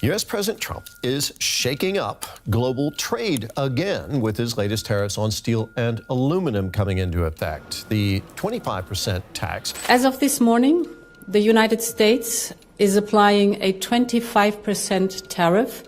U.S. President Trump is shaking up global trade again with his latest tariffs on steel and aluminum coming into effect. The 25% tax. As of this morning, the United States is applying a 25% tariff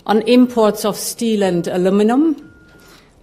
on imports of steel and aluminum.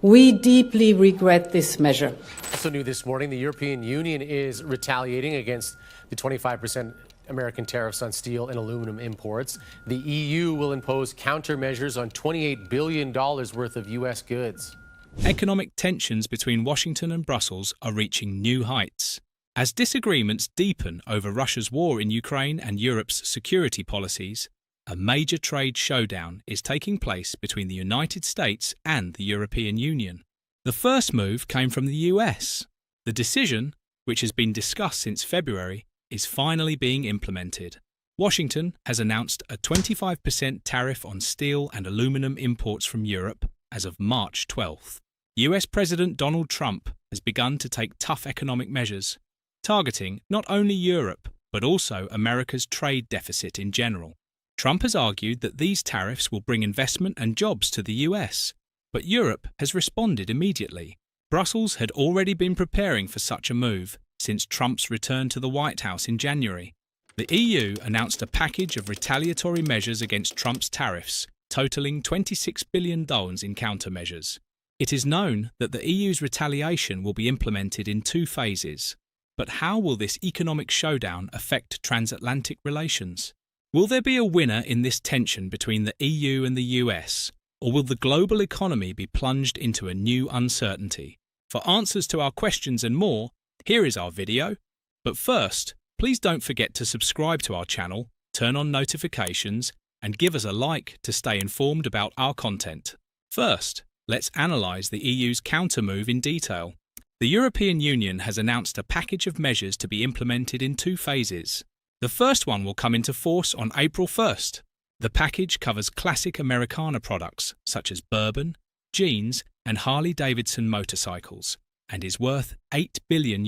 We deeply regret this measure. Also new this morning, the European Union is retaliating against the 25% American tariffs on steel and aluminum imports. The EU will impose countermeasures on $28 billion worth of U.S. goods. Economic tensions between Washington and Brussels are reaching new heights. As disagreements deepen over Russia's war in Ukraine and Europe's security policies, a major trade showdown is taking place between the United States and the European Union. The first move came from the US. The decision, which has been discussed since February, is finally being implemented. Washington has announced a 25% tariff on steel and aluminum imports from Europe as of March 12th. US President Donald Trump has begun to take tough economic measures, targeting not only Europe but also America's trade deficit in general. Trump has argued that these tariffs will bring investment and jobs to the US, but Europe has responded immediately. Brussels had already been preparing for such a move since Trump's return to the White House in January. The EU announced a package of retaliatory measures against Trump's tariffs, totaling $26 billion in countermeasures. It is known that the EU's retaliation will be implemented in 2 phases. But how will this economic showdown affect transatlantic relations? Will there be a winner in this tension between the EU and the US, or will the global economy be plunged into a new uncertainty? For answers to our questions and more, here is our video. But first, please don't forget to subscribe to our channel, turn on notifications, and give us a like to stay informed about our content. First, let's analyse the EU's counter-move in detail. The European Union has announced a package of measures to be implemented in 2 phases. The first one will come into force on April 1st. The package covers classic Americana products such as bourbon, jeans, and Harley-Davidson motorcycles, and is worth €8 billion.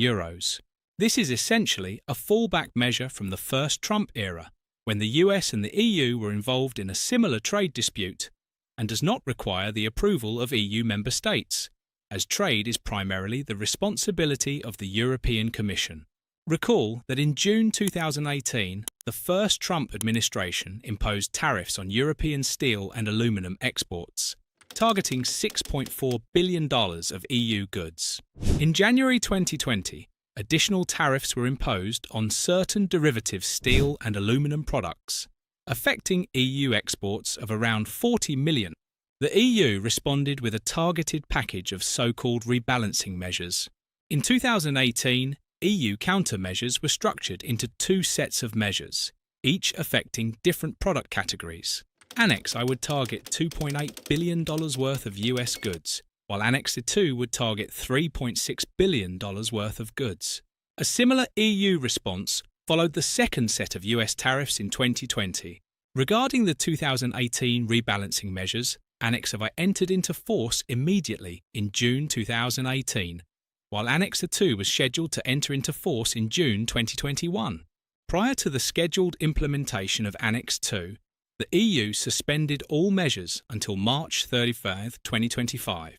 This is essentially a fallback measure from the first Trump era, when the US and the EU were involved in a similar trade dispute, and does not require the approval of EU member states, as trade is primarily the responsibility of the European Commission. Recall that in June 2018, the first Trump administration imposed tariffs on European steel and aluminum exports, targeting $6.4 billion of EU goods. In January 2020, additional tariffs were imposed on certain derivative steel and aluminum products, affecting EU exports of around 40 million. The EU responded with a targeted package of so-called rebalancing measures. In 2018, EU countermeasures were structured into 2 sets of measures, each affecting different product categories. Annex I would target $2.8 billion worth of US goods, while Annex II would target $3.6 billion worth of goods. A similar EU response followed the second set of US tariffs in 2020. Regarding the 2018 rebalancing measures, Annex I entered into force immediately in June 2018, while Annex II was scheduled to enter into force in June 2021. Prior to the scheduled implementation of Annex II, the EU suspended all measures until March 31, 2025.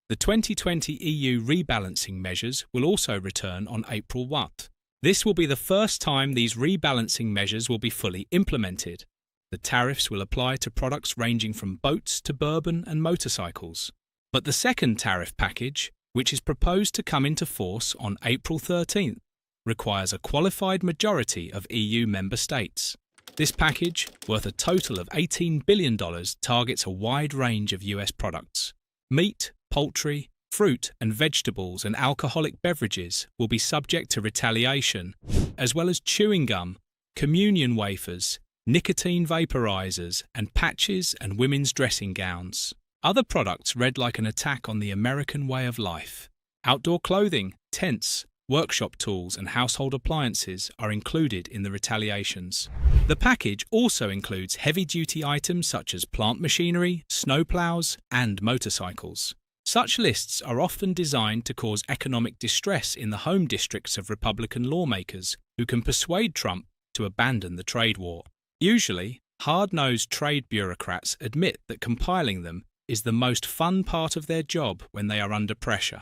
The 2020 EU rebalancing measures will also return on April 1. This will be the first time these rebalancing measures will be fully implemented. The tariffs will apply to products ranging from boats to bourbon and motorcycles. But the second tariff package, which is proposed to come into force on April 13th, requires a qualified majority of EU member states. This package, worth a total of $18 billion, targets a wide range of US products. Meat, poultry, fruit and vegetables and alcoholic beverages will be subject to retaliation, as well as chewing gum, communion wafers, nicotine vaporizers, and patches and women's dressing gowns. Other products read like an attack on the American way of life. Outdoor clothing, tents, workshop tools and household appliances are included in the retaliations. The package also includes heavy-duty items such as plant machinery, snowplows, and motorcycles. Such lists are often designed to cause economic distress in the home districts of Republican lawmakers who can persuade Trump to abandon the trade war. Usually, hard-nosed trade bureaucrats admit that compiling them is the most fun part of their job when they are under pressure.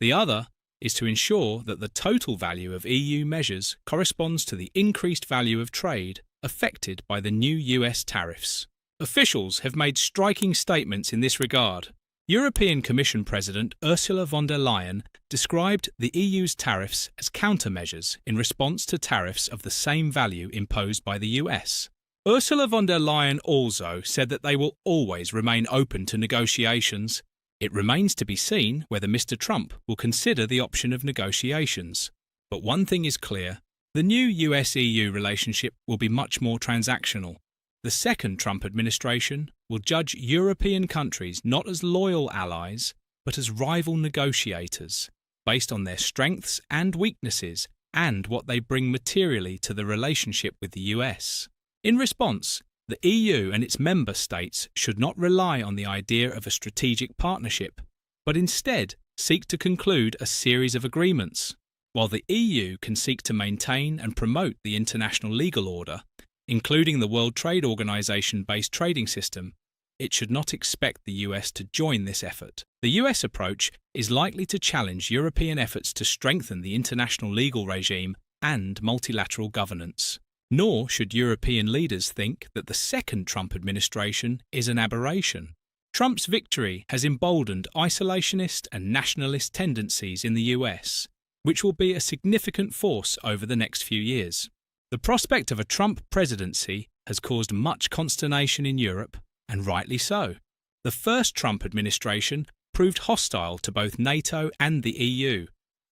The other is to ensure that the total value of EU measures corresponds to the increased value of trade affected by the new US tariffs. Officials have made striking statements in this regard. European Commission President Ursula von der Leyen described the EU's tariffs as countermeasures in response to tariffs of the same value imposed by the US. Ursula von der Leyen also said that they will always remain open to negotiations. It remains to be seen whether Mr. Trump will consider the option of negotiations. But one thing is clear, the new US-EU relationship will be much more transactional. The second Trump administration will judge European countries not as loyal allies, but as rival negotiators, based on their strengths and weaknesses and what they bring materially to the relationship with the US. In response, the EU and its member states should not rely on the idea of a strategic partnership, but instead seek to conclude a series of agreements. While the EU can seek to maintain and promote the international legal order, including the World Trade Organization-based trading system, it should not expect the US to join this effort. The US approach is likely to challenge European efforts to strengthen the international legal regime and multilateral governance. Nor should European leaders think that the second Trump administration is an aberration. Trump's victory has emboldened isolationist and nationalist tendencies in the US, which will be a significant force over the next few years. The prospect of a Trump presidency has caused much consternation in Europe, and rightly so. The first Trump administration proved hostile to both NATO and the EU,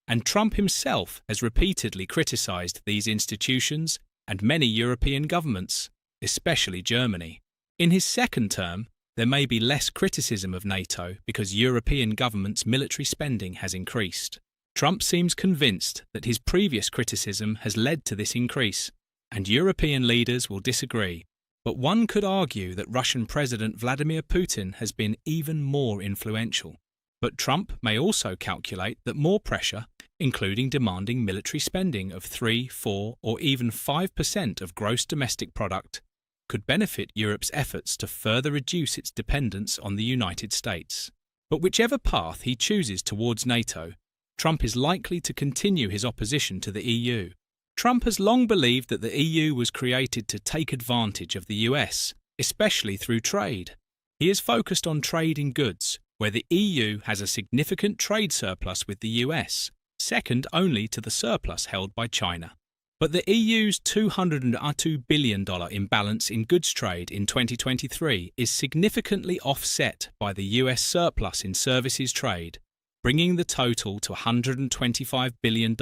and Trump himself has repeatedly criticised these institutions and many European governments, especially Germany. In his second term, there may be less criticism of NATO because European governments' military spending has increased. Trump seems convinced that his previous criticism has led to this increase, and European leaders will disagree. But one could argue that Russian President Vladimir Putin has been even more influential. But Trump may also calculate that more pressure, including demanding military spending of 3, 4, or even 5% of gross domestic product, could benefit Europe's efforts to further reduce its dependence on the United States. But whichever path he chooses towards NATO, Trump is likely to continue his opposition to the EU. Trump has long believed that the EU was created to take advantage of the US, especially through trade. He is focused on trade in goods, where the EU has a significant trade surplus with the US, second only to the surplus held by China. But the EU's $202 billion imbalance in goods trade in 2023 is significantly offset by the US surplus in services trade, bringing the total to $125 billion.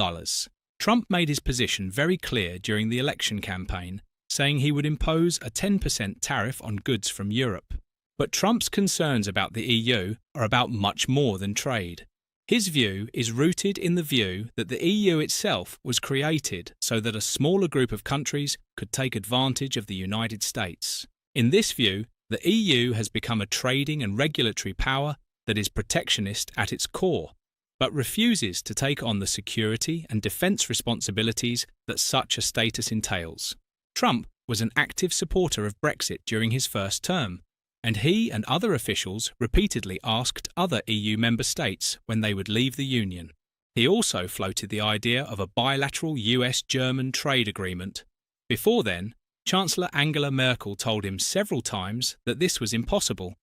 Trump made his position very clear during the election campaign, saying he would impose a 10% tariff on goods from Europe. But Trump's concerns about the EU are about much more than trade. His view is rooted in the view that the EU itself was created so that a smaller group of countries could take advantage of the United States. In this view, the EU has become a trading and regulatory power that is protectionist at its core, but refuses to take on the security and defence responsibilities that such a status entails. Trump was an active supporter of Brexit during his first term, and he and other officials repeatedly asked other EU member states when they would leave the Union. He also floated the idea of a bilateral US-German trade agreement. Before then, Chancellor Angela Merkel told him several times that this was impossible,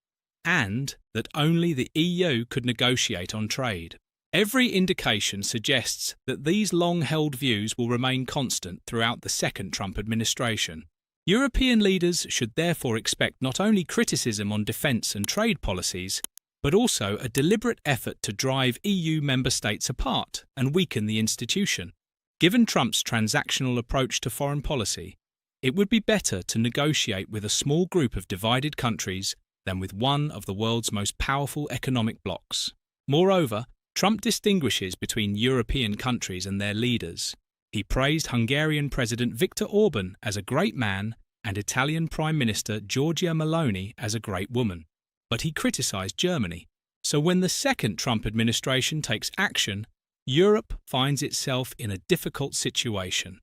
and that only the EU could negotiate on trade. Every indication suggests that these long-held views will remain constant throughout the second Trump administration. European leaders should therefore expect not only criticism on defence and trade policies, but also a deliberate effort to drive EU member states apart and weaken the institution. Given Trump's transactional approach to foreign policy, it would be better to negotiate with a small group of divided countries than with one of the world's most powerful economic blocs. Moreover, Trump distinguishes between European countries and their leaders. He praised Hungarian President Viktor Orban as a great man and Italian Prime Minister Giorgia Meloni as a great woman. But he criticised Germany, So when the second Trump administration takes action, Europe finds itself in a difficult situation.